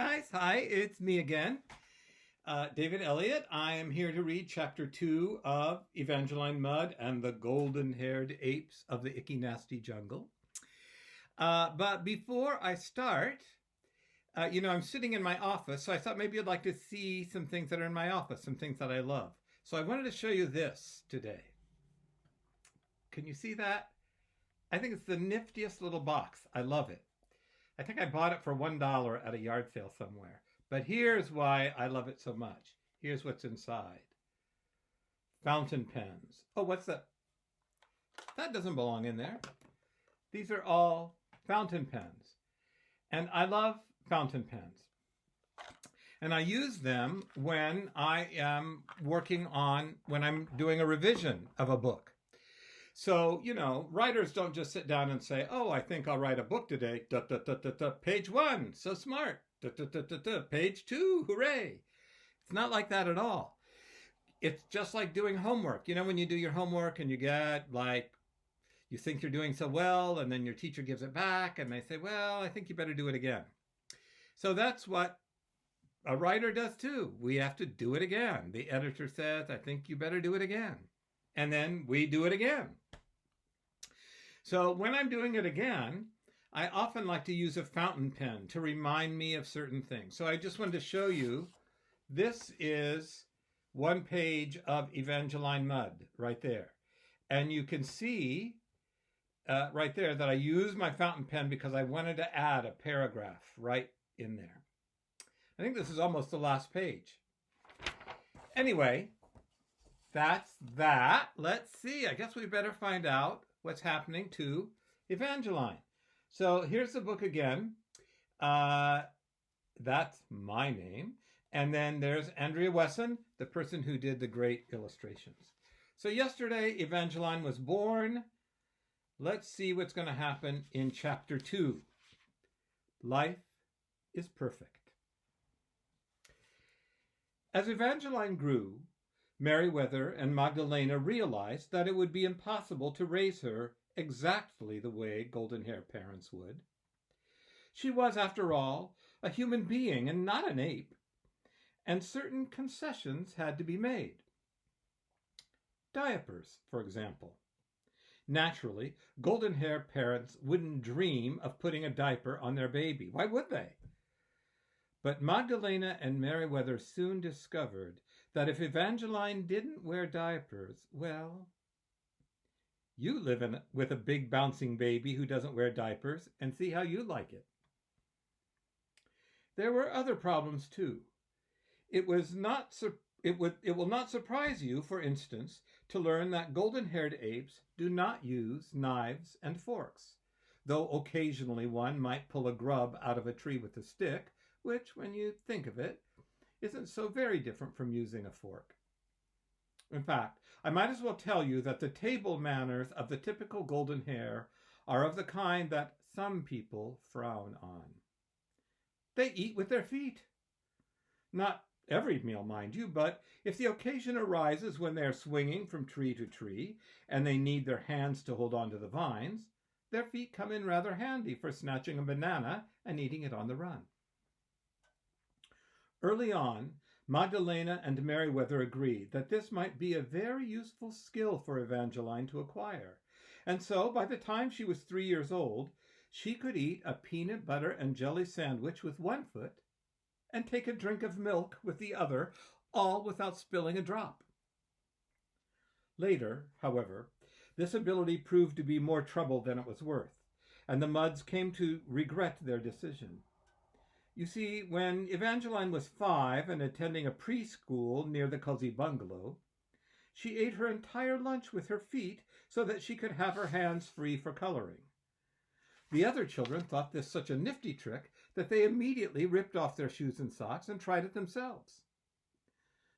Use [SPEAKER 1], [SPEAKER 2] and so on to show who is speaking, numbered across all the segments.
[SPEAKER 1] guys. Hi, it's me again, David Elliott. I am here to read chapter 2 of Evangeline Mudd and the golden-haired apes of the Ikkinasti jungle. But before I start, I'm sitting in my office, so I thought maybe you'd like to see some things that are in my office, some things that I love. So I wanted to show you this today. Can you see that? I think it's the niftiest little box. I love it. I think I bought it for $1 at a yard sale somewhere. But here's why I love it so much. Here's what's inside. Fountain pens. Oh, what's that? That doesn't belong in there. These are all fountain pens. And I love fountain pens. And I use them when I am when I'm doing a revision of a book. So, writers don't just sit down and say, oh, I think I'll write a book today. Page 1, so smart. Page 2, hooray. It's not like that at all. It's just like doing homework. When you do your homework and you get you think you're doing so well, and then your teacher gives it back and they say, well, I think you better do it again. So that's what a writer does too. We have to do it again. The editor says, I think you better do it again. And then we do it again. So when I'm doing it again, I often like to use a fountain pen to remind me of certain things. So I just wanted to show you, this is one page of Evangeline Mudd right there. And you can see right there that I use my fountain pen because I wanted to add a paragraph right in there. I think this is almost the last page. Anyway, that's that. Let's see. I guess we better find out what's happening to Evangeline. So here's the book again. That's my name. And then there's Andrea Wesson, the person who did the great illustrations. So yesterday, Evangeline was born. Let's see what's going to happen in chapter 2. Life is perfect. As Evangeline grew, Meriwether and Magdalena realized that it would be impossible to raise her exactly the way golden-haired parents would. She was, after all, a human being and not an ape, and certain concessions had to be made. Diapers, for example. Naturally, golden-haired parents wouldn't dream of putting a diaper on their baby. Why would they? But Magdalena and Meriwether soon discovered that if Evangeline didn't wear diapers, well, you live with a big bouncing baby who doesn't wear diapers and see how you like it. There were other problems too. It will not surprise you, for instance, to learn that golden-haired apes do not use knives and forks, though occasionally one might pull a grub out of a tree with a stick, which, when you think of it, isn't so very different from using a fork. In fact, I might as well tell you that the table manners of the typical golden hair are of the kind that some people frown on. They eat with their feet. Not every meal, mind you, but if the occasion arises when they are swinging from tree to tree and they need their hands to hold on to the vines, their feet come in rather handy for snatching a banana and eating it on the run. Early on, Magdalena and Meriwether agreed that this might be a very useful skill for Evangeline to acquire, and so by the time she was 3 years old, she could eat a peanut butter and jelly sandwich with one foot and take a drink of milk with the other, all without spilling a drop. Later, however, this ability proved to be more trouble than it was worth, and the Mudds came to regret their decision. You see, when Evangeline was 5 and attending a preschool near the cozy bungalow, she ate her entire lunch with her feet so that she could have her hands free for coloring. The other children thought this such a nifty trick that they immediately ripped off their shoes and socks and tried it themselves.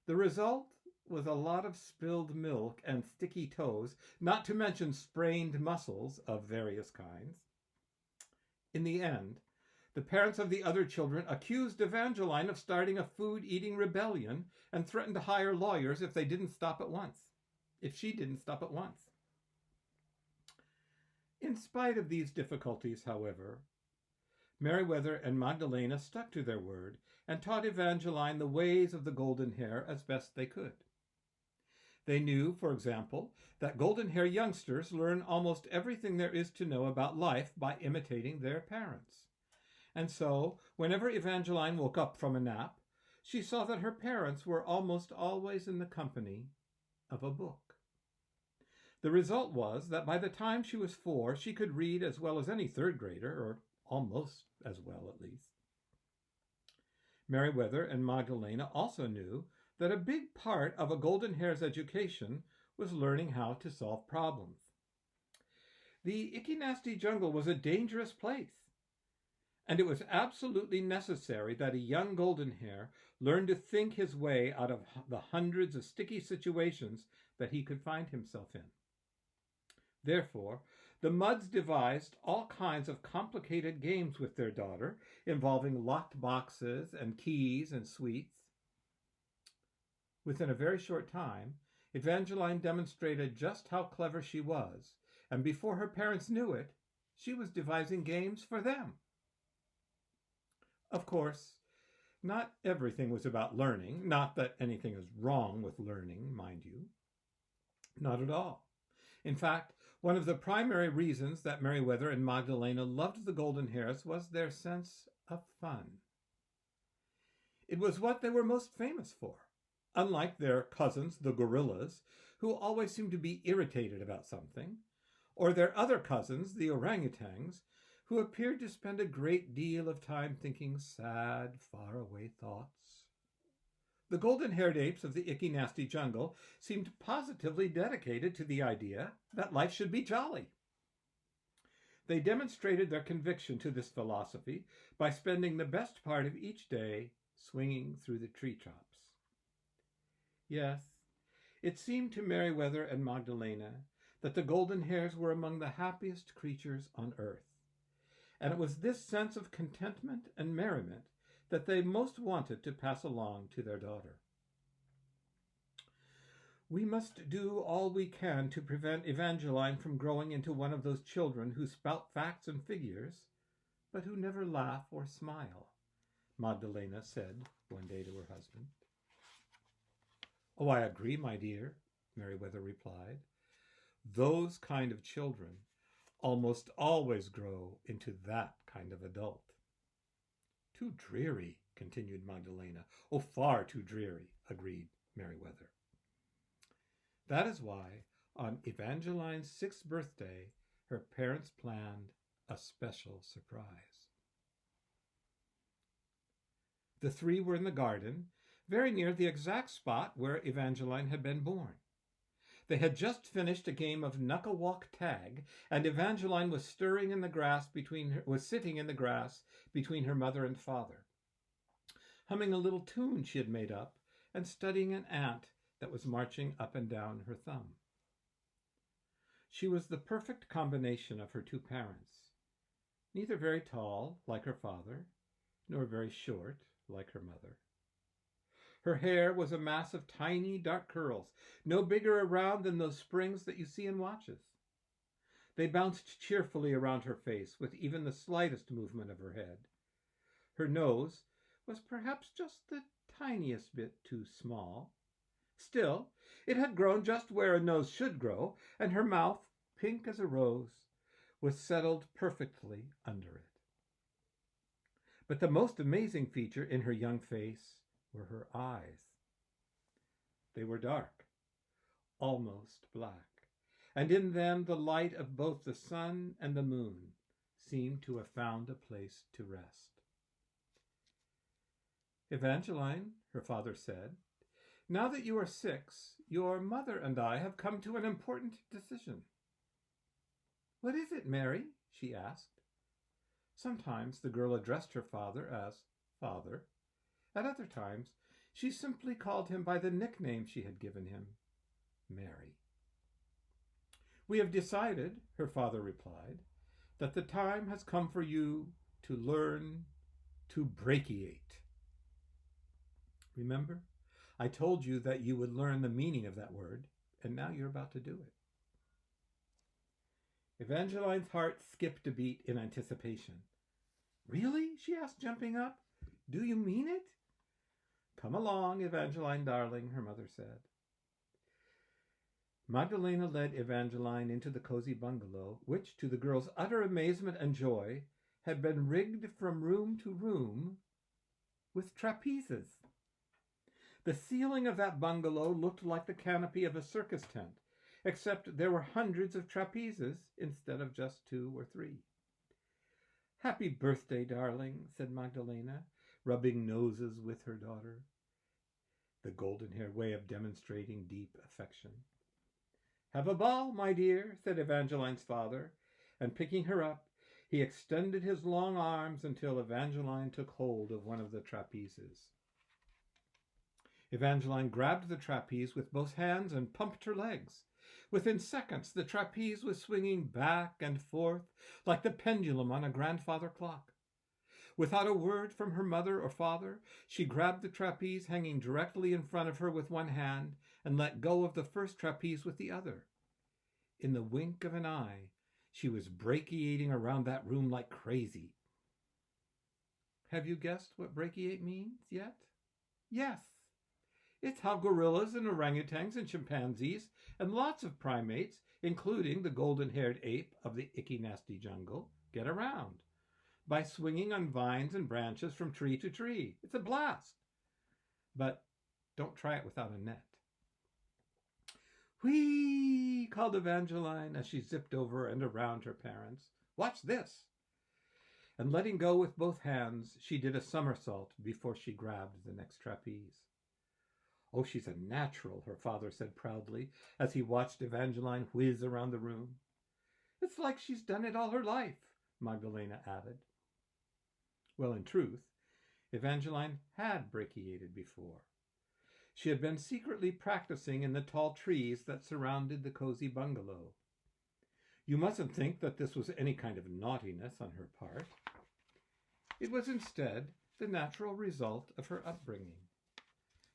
[SPEAKER 1] The result was a lot of spilled milk and sticky toes, not to mention sprained muscles of various kinds. In the end, the parents of the other children accused Evangeline of starting a food-eating rebellion and threatened to hire lawyers if she didn't stop at once. In spite of these difficulties, however, Meriwether and Magdalena stuck to their word and taught Evangeline the ways of the golden hair as best they could. They knew, for example, that golden hair youngsters learn almost everything there is to know about life by imitating their parents. And so, whenever Evangeline woke up from a nap, she saw that her parents were almost always in the company of a book. The result was that by the time she was 4, she could read as well as any third grader, or almost as well at least. Meriwether and Magdalena also knew that a big part of a golden hare's education was learning how to solve problems. The Ikkinasti jungle was a dangerous place, and it was absolutely necessary that a young golden hare learn to think his way out of the hundreds of sticky situations that he could find himself in. Therefore, the Mudds devised all kinds of complicated games with their daughter, involving locked boxes and keys and sweets. Within a very short time, Evangeline demonstrated just how clever she was, and before her parents knew it, she was devising games for them. Of course, not everything was about learning, not that anything is wrong with learning, mind you. Not at all. In fact, one of the primary reasons that Meriwether and Magdalena loved the golden hares was their sense of fun. It was what they were most famous for, unlike their cousins, the gorillas, who always seemed to be irritated about something, or their other cousins, the orangutans, who appeared to spend a great deal of time thinking sad, faraway thoughts. The golden-haired apes of the Ikkinasti jungle seemed positively dedicated to the idea that life should be jolly. They demonstrated their conviction to this philosophy by spending the best part of each day swinging through the treetops. Yes, it seemed to Meriwether and Magdalena that the golden hares were among the happiest creatures on earth, and it was this sense of contentment and merriment that they most wanted to pass along to their daughter. We must do all we can to prevent Evangeline from growing into one of those children who spout facts and figures, but who never laugh or smile, Magdalena said one day to her husband. Oh, I agree, my dear, Meriwether replied. Those kind of children almost always grow into that kind of adult. Too dreary, continued Magdalena. Oh, far too dreary, agreed Meriwether. That is why, on Evangeline's 6th birthday, her parents planned a special surprise. The three were in the garden, very near the exact spot where Evangeline had been born. They had just finished a game of knuckle-walk tag, and Evangeline was sitting in the grass between her mother and father, humming a little tune she had made up and studying an ant that was marching up and down her thumb. She was the perfect combination of her two parents, neither very tall, like her father, nor very short, like her mother. Her hair was a mass of tiny, dark curls, no bigger around than those springs that you see in watches. They bounced cheerfully around her face with even the slightest movement of her head. Her nose was perhaps just the tiniest bit too small. Still, it had grown just where a nose should grow, and her mouth, pink as a rose, was settled perfectly under it. But the most amazing feature in her young face were her eyes. They were dark, almost black, and in them the light of both the sun and the moon seemed to have found a place to rest. Evangeline, her father said, now that you are 6, your mother and I have come to an important decision. What is it, Mary? She asked. Sometimes the girl addressed her father as Father. At other times, she simply called him by the nickname she had given him, Mary. We have decided, her father replied, that the time has come for you to learn to brachiate. Remember, I told you that you would learn the meaning of that word, and now you're about to do it. Evangeline's heart skipped a beat in anticipation. Really? She asked, jumping up. Do you mean it? Come along, Evangeline, darling, her mother said. Magdalena led Evangeline into the cozy bungalow, which, to the girl's utter amazement and joy, had been rigged from room to room with trapezes. The ceiling of that bungalow looked like the canopy of a circus tent, except there were hundreds of trapezes instead of just 2 or 3. Happy birthday, darling, said Magdalena, rubbing noses with her daughter, the golden-haired way of demonstrating deep affection. Have a ball, my dear, said Evangeline's father, and picking her up, he extended his long arms until Evangeline took hold of one of the trapezes. Evangeline grabbed the trapeze with both hands and pumped her legs. Within seconds, the trapeze was swinging back and forth like the pendulum on a grandfather clock. Without a word from her mother or father, she grabbed the trapeze hanging directly in front of her with one hand and let go of the first trapeze with the other. In the wink of an eye, she was brachiating around that room like crazy. Have you guessed what brachiate means yet? Yes. It's how gorillas and orangutans and chimpanzees and lots of primates, including the golden-haired ape of the Ikkinasti jungle, get around, by swinging on vines and branches from tree to tree. It's a blast. But don't try it without a net. Whee! Called Evangeline as she zipped over and around her parents. Watch this! And letting go with both hands, she did a somersault before she grabbed the next trapeze. Oh, she's a natural, her father said proudly as he watched Evangeline whiz around the room. It's like she's done it all her life, Magdalena added. Well, in truth, Evangeline had brachiated before. She had been secretly practicing in the tall trees that surrounded the cozy bungalow. You mustn't think that this was any kind of naughtiness on her part. It was instead the natural result of her upbringing.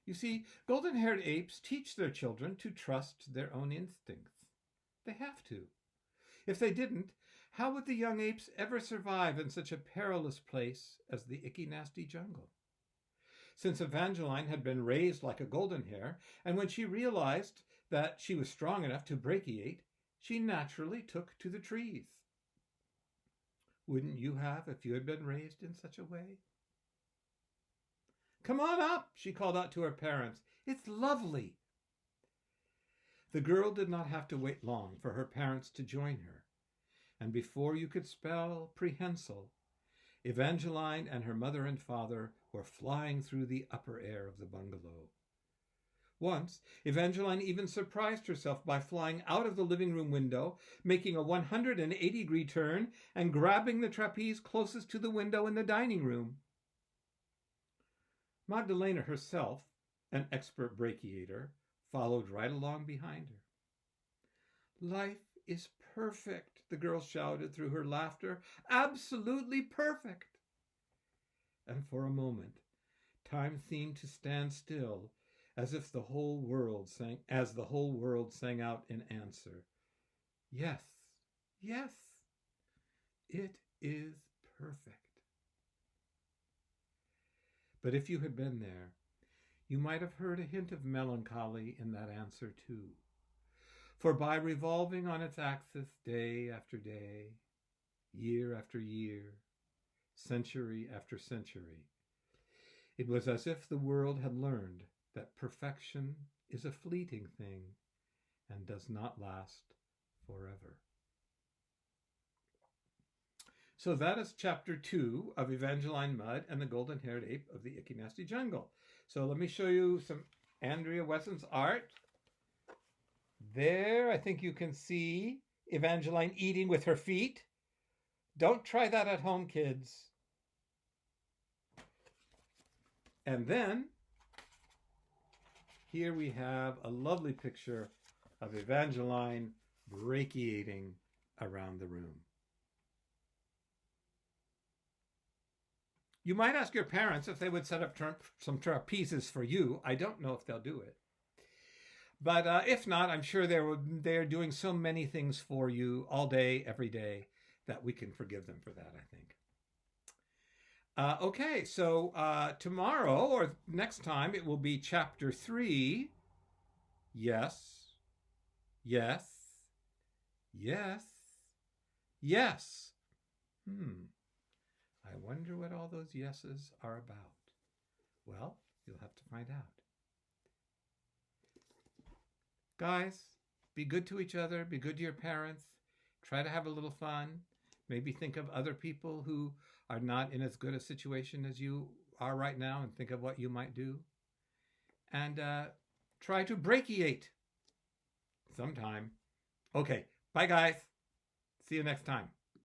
[SPEAKER 1] You see, golden-haired apes teach their children to trust their own instincts. They have to. If they didn't, how would the young apes ever survive in such a perilous place as the Ikkinasti jungle? Since Evangeline had been raised like a golden-hair, and when she realized that she was strong enough to brachiate, she naturally took to the trees. Wouldn't you have if you had been raised in such a way? Come on up, she called out to her parents. It's lovely. The girl did not have to wait long for her parents to join her, and before you could spell prehensile, Evangeline and her mother and father were flying through the upper air of the bungalow. Once, Evangeline even surprised herself by flying out of the living room window, making a 180-degree turn, and grabbing the trapeze closest to the window in the dining room. Magdalena herself, an expert brachiator, followed right along behind her. Life is perfect, the girl shouted through her laughter. Absolutely perfect. And for a moment, time seemed to stand still, as if the whole world sang out in answer. Yes, yes, it is perfect. But if you had been there, you might have heard a hint of melancholy in that answer too. For by revolving on its axis day after day, year after year, century after century, it was as if the world had learned that perfection is a fleeting thing and does not last forever. So that is chapter 2 of Evangeline Mudd and the Golden-Haired Ape of the Ikkinasti Jungle. So let me show you some Andrea Wesson's art. There, I think you can see Evangeline eating with her feet. Don't try that at home, kids. And then, here we have a lovely picture of Evangeline brachiating around the room. You might ask your parents if they would set up some trapezes for you. I don't know if they'll do it. But if not, I'm sure they're doing so many things for you all day, every day, that we can forgive them for that, I think. Okay, so tomorrow or next time it will be chapter 3. Yes, yes, yes, yes. I wonder what all those yeses are about. Well, you'll have to find out. Guys, be good to each other, be good to your parents, try to have a little fun. Maybe think of other people who are not in as good a situation as you are right now and think of what you might do. And try to brachiate sometime. Okay, bye guys. See you next time.